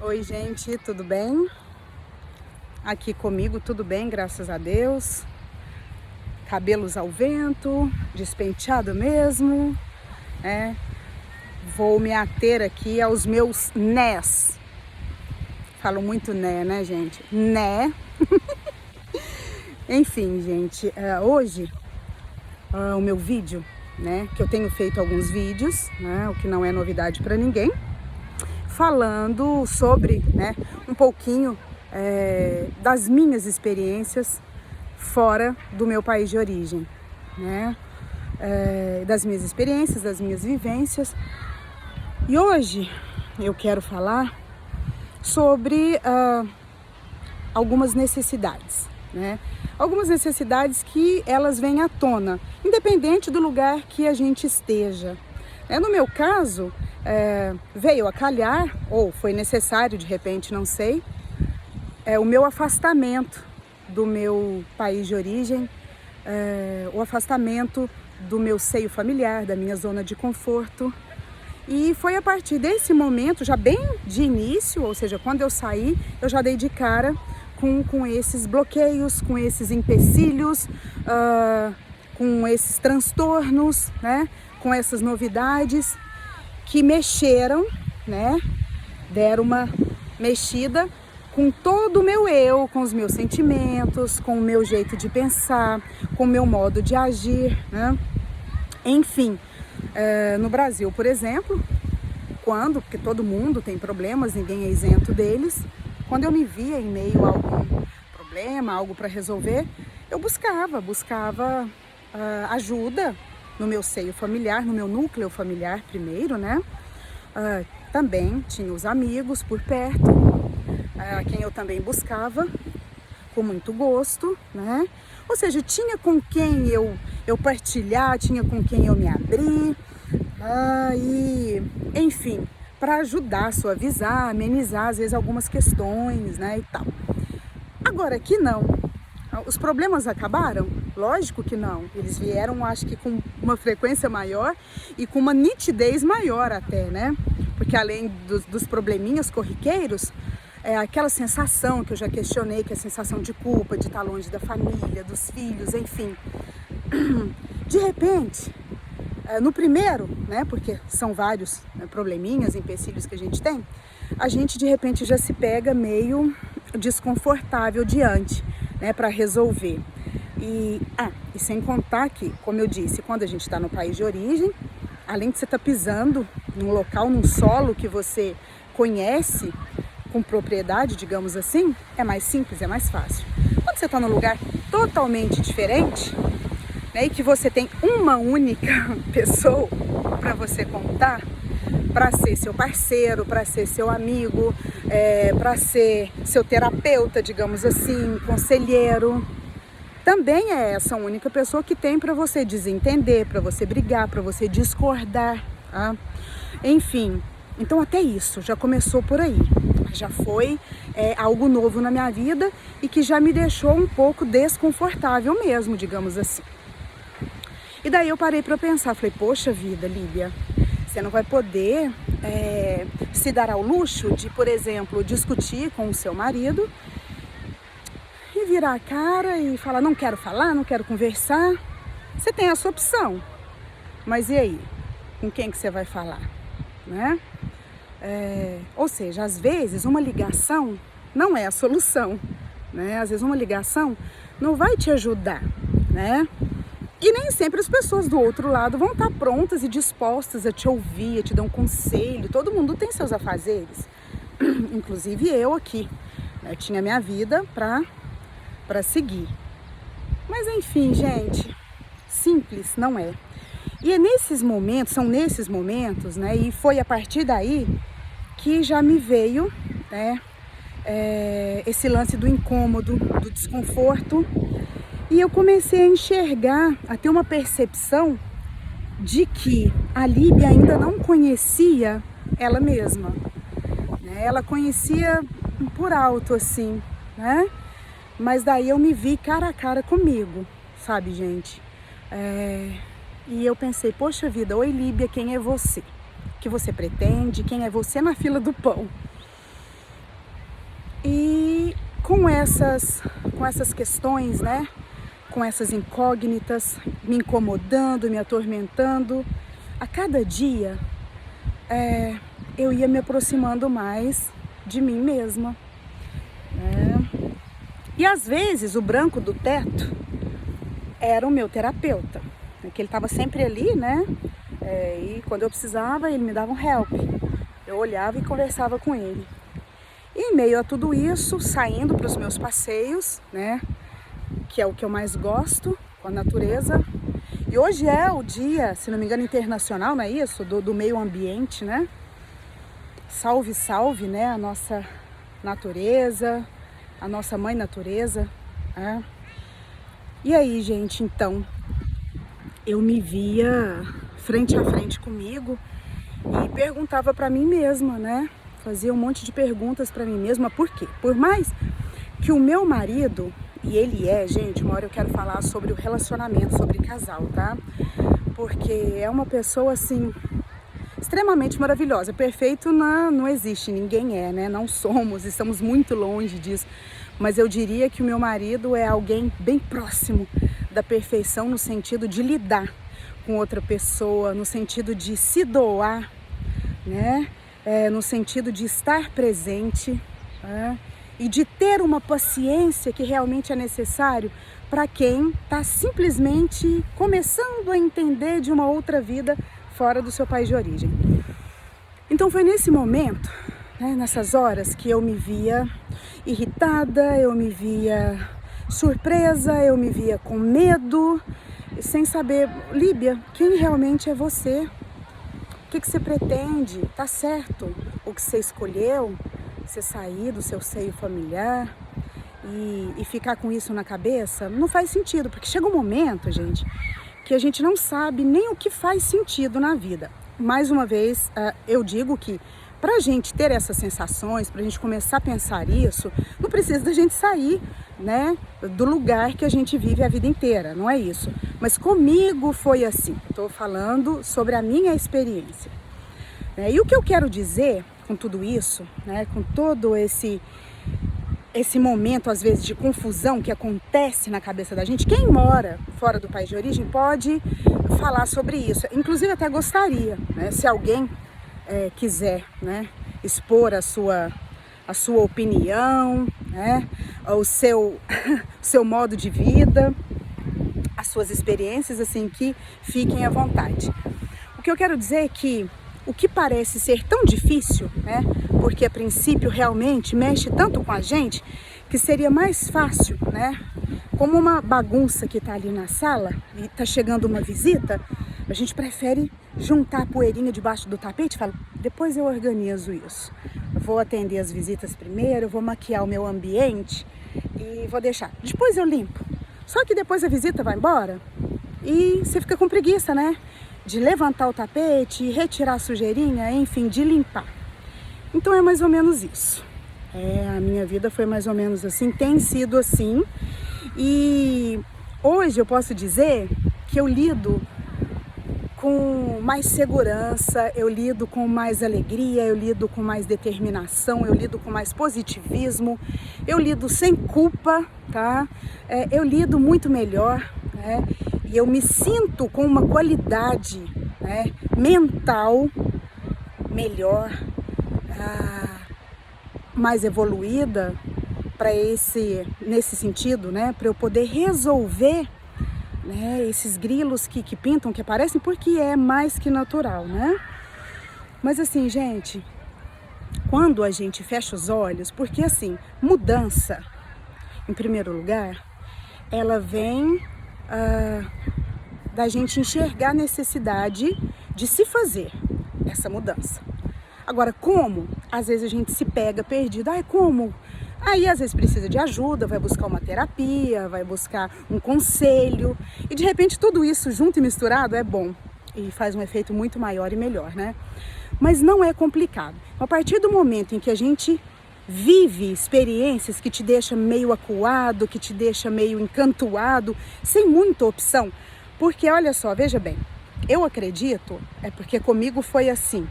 Oi, gente, tudo bem? Aqui comigo tudo bem, graças a Deus. Cabelos ao vento, despenteado mesmo, né? Vou me ater aqui aos meus nés. Falo muito né, gente? Né? Enfim, gente, hoje o meu vídeo, né? Que eu tenho feito alguns vídeos, né? O que não é novidade para ninguém. Falando sobre, né, um pouquinho das minhas experiências fora do meu país de origem, né, das minhas experiências, das minhas vivências. E hoje eu quero falar sobre algumas necessidades, né, algumas necessidades que elas vêm à tona, independente do lugar que a gente esteja. No meu caso, veio a calhar, ou foi necessário de repente, não sei, o meu afastamento do meu país de origem, o afastamento do meu seio familiar, da minha zona de conforto. E foi a partir desse momento, já bem de início, ou seja, quando eu saí, eu já dei de cara com esses bloqueios, com esses empecilhos, com esses transtornos, né? Com essas novidades que mexeram, né? Deram uma mexida com todo o meu eu, com os meus sentimentos, com o meu jeito de pensar, com o meu modo de agir, né? Enfim, no Brasil, por exemplo, porque todo mundo tem problemas, ninguém é isento deles, quando eu me via em meio a algum problema, algo para resolver, eu buscava ajuda no meu seio familiar, no meu núcleo familiar primeiro, né? Também tinha os amigos por perto, quem eu também buscava com muito gosto, né? Ou seja, tinha com quem eu partilhar, tinha com quem eu me abrir, e enfim, para ajudar, suavizar, amenizar às vezes algumas questões, né, e tal. Agora aqui não. Os problemas acabaram? Lógico que não. Eles vieram, acho que com uma frequência maior e com uma nitidez maior até, né? Porque além dos probleminhas corriqueiros, aquela sensação que eu já questionei, que é a sensação de culpa, de estar longe da família, dos filhos, enfim. De repente, no primeiro, né? Porque são vários probleminhas, empecilhos que a gente de repente já se pega meio desconfortável diante, né, para resolver. E sem contar que, como eu disse, quando a gente está no país de origem, além de você estar pisando num local, num solo que você conhece com propriedade, digamos assim, é mais simples, é mais fácil. Quando você está num lugar totalmente diferente, né, e que você tem uma única pessoa para você contar, para ser seu parceiro, para ser seu amigo, para ser seu terapeuta, digamos assim, conselheiro. Também é essa única pessoa que tem para você desentender, para você brigar, para você discordar. Tá? Enfim, então até isso já começou por aí. Já foi algo novo na minha vida e que já me deixou um pouco desconfortável mesmo, digamos assim. E daí eu parei para pensar, falei, poxa vida, Líbia, você não vai poder se dar ao luxo de, por exemplo, discutir com o seu marido e virar a cara e falar, não quero falar, não quero conversar. Você tem essa opção, mas e aí? Com quem que você vai falar? Né? Ou seja, às vezes uma ligação não é a solução, né? Às vezes uma ligação não vai te ajudar, né? E nem sempre as pessoas do outro lado vão estar prontas e dispostas a te ouvir, a te dar um conselho. Todo mundo tem seus afazeres, inclusive eu aqui, né? Tinha minha vida para seguir. Mas enfim, gente, simples não é. E são nesses momentos, né? E foi a partir daí que já me veio, né, esse lance do incômodo, do desconforto. E eu comecei a enxergar, a ter uma percepção de que a Líbia ainda não conhecia ela mesma, né? Ela conhecia por alto, assim, né? Mas daí eu me vi cara a cara comigo, sabe, gente? E eu pensei, poxa vida, oi Líbia, quem é você? O que você pretende? Quem é você na fila do pão? com essas questões, né? Com essas incógnitas, me incomodando, me atormentando. A cada dia eu ia me aproximando mais de mim mesma. E às vezes o branco do teto era o meu terapeuta, que ele estava sempre ali, né? E quando eu precisava, ele me dava um help. Eu olhava e conversava com ele. E em meio a tudo isso, saindo para os meus passeios, né? Que é o que eu mais gosto, com a natureza. E hoje é o dia, se não me engano, internacional, não é isso? Do meio ambiente, né? Salve, salve, né? A nossa natureza, a nossa mãe natureza. Né? E aí, gente, então, eu me via frente a frente comigo e perguntava para mim mesma, né? Fazia um monte de perguntas para mim mesma. Por quê? Por mais que o meu marido, e ele gente, uma hora eu quero falar sobre o relacionamento, sobre casal, tá? Porque é uma pessoa, assim, extremamente maravilhosa. Perfeito não existe, ninguém né? Não somos, estamos muito longe disso. Mas eu diria que o meu marido é alguém bem próximo da perfeição no sentido de lidar com outra pessoa, no sentido de se doar, né? No sentido de estar presente, né? E de ter uma paciência que realmente é necessário para quem está simplesmente começando a entender de uma outra vida fora do seu país de origem. Então foi nesse momento, né, nessas horas, que eu me via irritada, eu me via surpresa, eu me via com medo, sem saber, Líbia, quem realmente é você? O que você pretende? Tá certo o que você escolheu? Você sair do seu seio familiar e ficar com isso na cabeça? Não faz sentido, porque chega um momento, gente, que a gente não sabe nem o que faz sentido na vida. Mais uma vez, eu digo que para a gente ter essas sensações, para a gente começar a pensar isso, não precisa da gente sair, né, do lugar que a gente vive a vida inteira, não é isso. Mas comigo foi assim, estou falando sobre a minha experiência. E o que eu quero dizer com tudo isso, né, com todo esse momento, às vezes, de confusão que acontece na cabeça da gente, quem mora fora do país de origem pode falar sobre isso. Inclusive, até gostaria, né, se alguém quiser, né, expor a sua opinião, né, o seu modo de vida, as suas experiências, assim, que fiquem à vontade. O que eu quero dizer é que o que parece ser tão difícil, né, porque a princípio realmente mexe tanto com a gente, que seria mais fácil, né, como uma bagunça que está ali na sala e está chegando uma visita, a gente prefere juntar a poeirinha debaixo do tapete e falar, depois eu organizo isso. Eu vou atender as visitas primeiro, eu vou maquiar o meu ambiente e vou deixar. Depois eu limpo. Só que depois a visita vai embora e você fica com preguiça, né? De levantar o tapete, retirar a sujeirinha, enfim, de limpar. Então é mais ou menos isso. A minha vida foi mais ou menos assim, tem sido assim. E hoje eu posso dizer que eu lido com mais segurança, eu lido com mais alegria, eu lido com mais determinação, eu lido com mais positivismo, eu lido sem culpa, tá? Eu lido muito melhor, né? E eu me sinto com uma qualidade, né, mental melhor, mais evoluída nesse sentido, né? Para eu poder resolver, né, esses grilos que pintam, que aparecem, porque é mais que natural, né? Mas assim, gente, quando a gente fecha os olhos, porque assim, mudança, em primeiro lugar, ela vem da gente enxergar a necessidade de se fazer essa mudança. Agora, como? Às vezes a gente se pega perdido. Como? Aí às vezes precisa de ajuda, vai buscar uma terapia, vai buscar um conselho. E de repente tudo isso junto e misturado é bom. E faz um efeito muito maior e melhor, né? Mas não é complicado. A partir do momento em que a gente vive experiências que te deixam meio acuado, que te deixa meio encantuado, sem muita opção. Porque olha só, veja bem, eu acredito, porque comigo foi assim.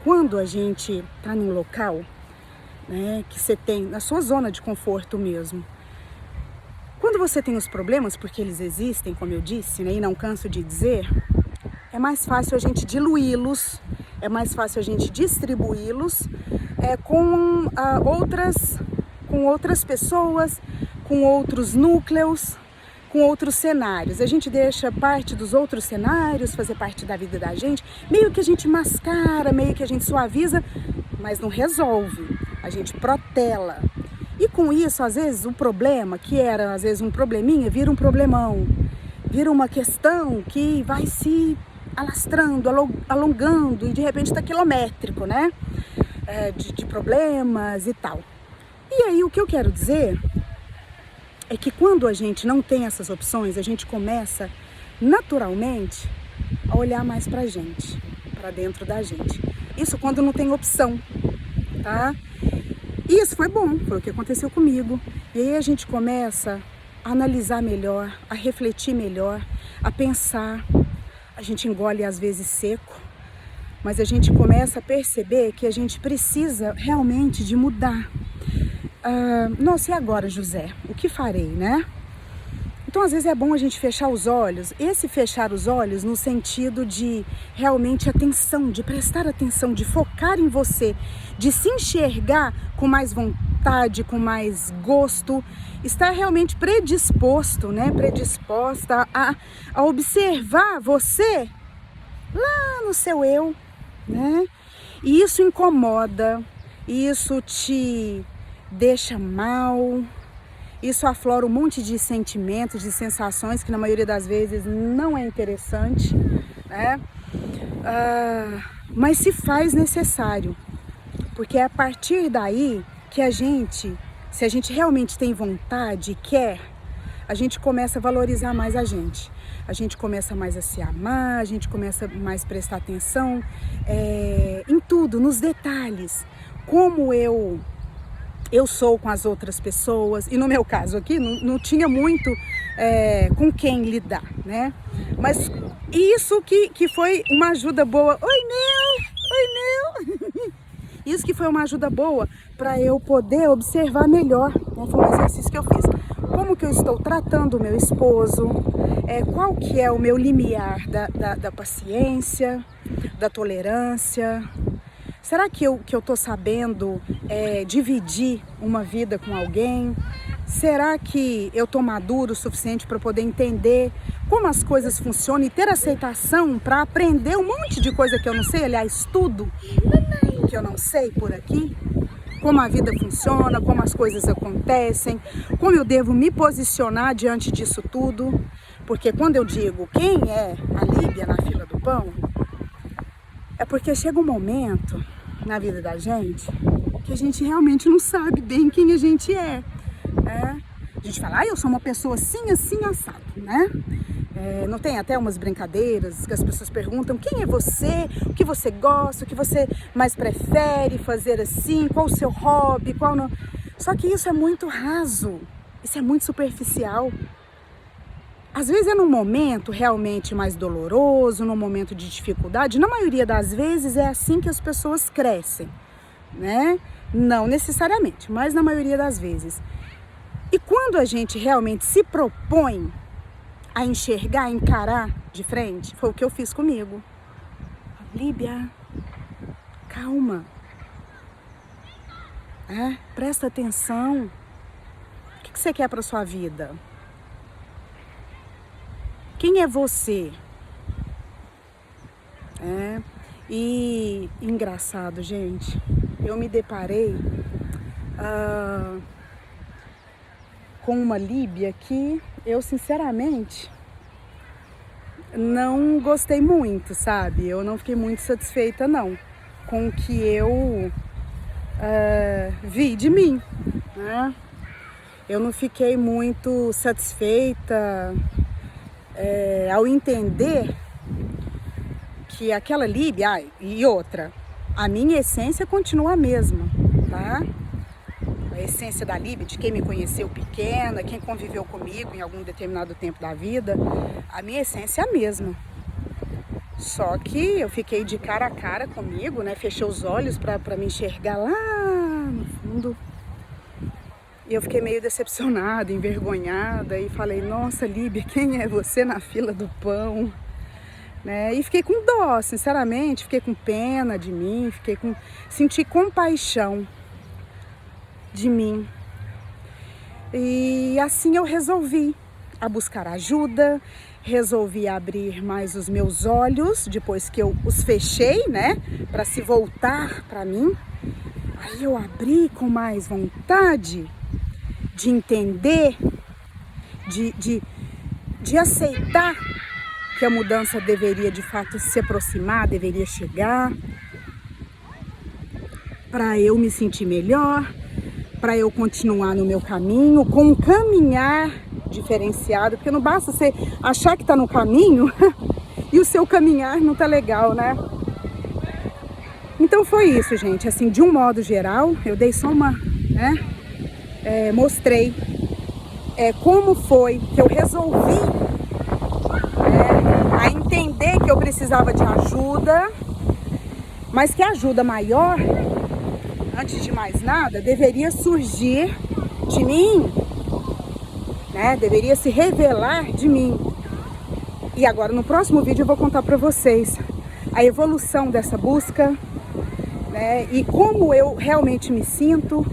Quando a gente está num local né, que você tem na sua zona de conforto mesmo. Quando você tem os problemas, porque eles existem, como eu disse, né, e não canso de dizer, é mais fácil a gente diluí-los, é mais fácil a gente distribuí-los com outras pessoas, com outros núcleos, com outros cenários. A gente deixa parte dos outros cenários fazer parte da vida da gente, meio que a gente mascara, meio que a gente suaviza, mas não resolve, a gente protela. E com isso, às vezes, o problema, que era às vezes um probleminha, vira um problemão, vira uma questão que vai se alastrando, alongando e de repente está quilométrico, né? De problemas e tal. E aí o que eu quero dizer é que quando a gente não tem essas opções, a gente começa naturalmente a olhar mais pra gente, pra dentro da gente. Isso quando não tem opção, tá? E isso foi bom, foi o que aconteceu comigo. E aí a gente começa a analisar melhor, a refletir melhor, a pensar. A gente engole às vezes seco, mas a gente começa a perceber que a gente precisa realmente de mudar. Nossa, e agora, José? O que farei, né? Então, às vezes é bom a gente fechar os olhos. Esse fechar os olhos no sentido de realmente atenção, de prestar atenção, de focar em você, de se enxergar com mais vontade, com mais gosto, estar realmente predisposto, né? Predisposta a observar você lá no seu eu, né? E isso incomoda, isso te deixa mal, isso aflora um monte de sentimentos, de sensações que na maioria das vezes não é interessante, né? Mas se faz necessário, porque é a partir daí que se a gente realmente tem vontade e quer, a gente começa a valorizar mais a gente começa mais a se amar, a gente começa mais a prestar atenção em tudo, nos detalhes, como eu sou com as outras pessoas, e no meu caso aqui não tinha muito com quem lidar, né? Mas isso que foi uma ajuda boa. Oi, Nel! Isso que foi uma ajuda boa para eu poder observar melhor, né? Foi um exercício que eu fiz. Como que eu estou tratando o meu esposo, qual que é o meu limiar da paciência, da tolerância. Será que eu estou sabendo dividir uma vida com alguém? Será que eu estou maduro o suficiente para poder entender como as coisas funcionam e ter aceitação para aprender um monte de coisa que eu não sei? Aliás, tudo que eu não sei por aqui. Como a vida funciona, como as coisas acontecem, como eu devo me posicionar diante disso tudo. Porque quando eu digo quem é a Líbia na fila do pão, é porque chega um momento na vida da gente que a gente realmente não sabe bem quem a gente é. A gente fala, eu sou uma pessoa assim, assim, assado, né? Não tem até umas brincadeiras que as pessoas perguntam quem é você, o que você gosta, o que você mais prefere fazer assim, qual o seu hobby, qual não. Só que isso é muito raso, isso é muito superficial. Às vezes é num momento realmente mais doloroso, num momento de dificuldade. Na maioria das vezes é assim que as pessoas crescem, né? Não necessariamente, mas na maioria das vezes. E quando a gente realmente se propõe a enxergar, a encarar de frente, foi o que eu fiz comigo. Líbia, calma. Presta atenção. O que você quer para sua vida? Quem é você? E engraçado, gente, eu me deparei com uma Líbia que eu sinceramente não gostei muito, sabe? Eu não fiquei muito satisfeita não com o que eu vi de mim, né? Eu não fiquei muito satisfeita ao entender que aquela Líbia, e outra, a minha essência continua a mesma, tá? A essência da Líbia, de quem me conheceu pequena, quem conviveu comigo em algum determinado tempo da vida, a minha essência é a mesma. Só que eu fiquei de cara a cara comigo, né? Fechei os olhos para me enxergar lá no fundo. E eu fiquei meio decepcionada, envergonhada e falei, nossa, Líbia, quem é você na fila do pão? Né? E fiquei com dó, sinceramente, fiquei com pena de mim, senti compaixão de mim. E assim eu resolvi a buscar ajuda, resolvi abrir mais os meus olhos, depois que eu os fechei, né, para se voltar para mim. Aí eu abri com mais vontade de entender, de aceitar que a mudança deveria de fato se aproximar, deveria chegar, para eu me sentir melhor, para eu continuar no meu caminho, com um caminhar diferenciado, porque não basta você achar que está no caminho e o seu caminhar não tá legal, né? Então foi isso, gente, assim, de um modo geral, eu dei só uma, né, mostrei como foi que eu resolvi a entender que eu precisava de ajuda, mas que a ajuda maior, antes de mais nada, deveria surgir de mim, né? Deveria se revelar de mim. E agora no próximo vídeo eu vou contar para vocês a evolução dessa busca, né? E como eu realmente me sinto,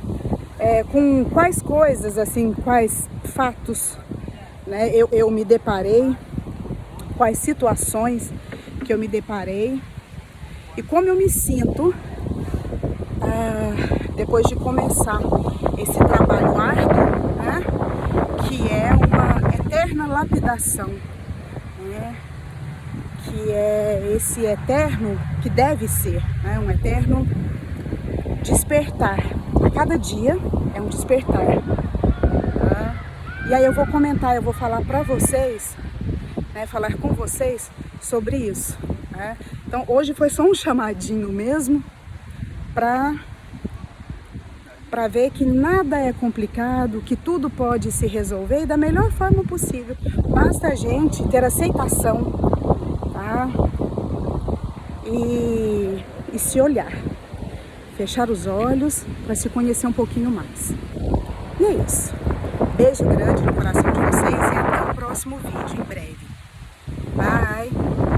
com quais coisas, assim, quais fatos, né, eu me deparei, quais situações que eu me deparei e como eu me sinto depois de começar esse trabalho árduo, né, que é uma eterna lapidação, né, que é esse eterno, que deve ser, né, um eterno despertar. Cada dia é um despertar. Tá? E aí eu vou comentar, eu vou falar para vocês, né, falar com vocês sobre isso. Né? Então hoje foi só um chamadinho mesmo para ver que nada é complicado, que tudo pode se resolver da melhor forma possível. Basta a gente ter aceitação, tá? E se olhar. Fechar os olhos para se conhecer um pouquinho mais. E é isso. Beijo grande no coração de vocês e até o próximo vídeo em breve. Bye!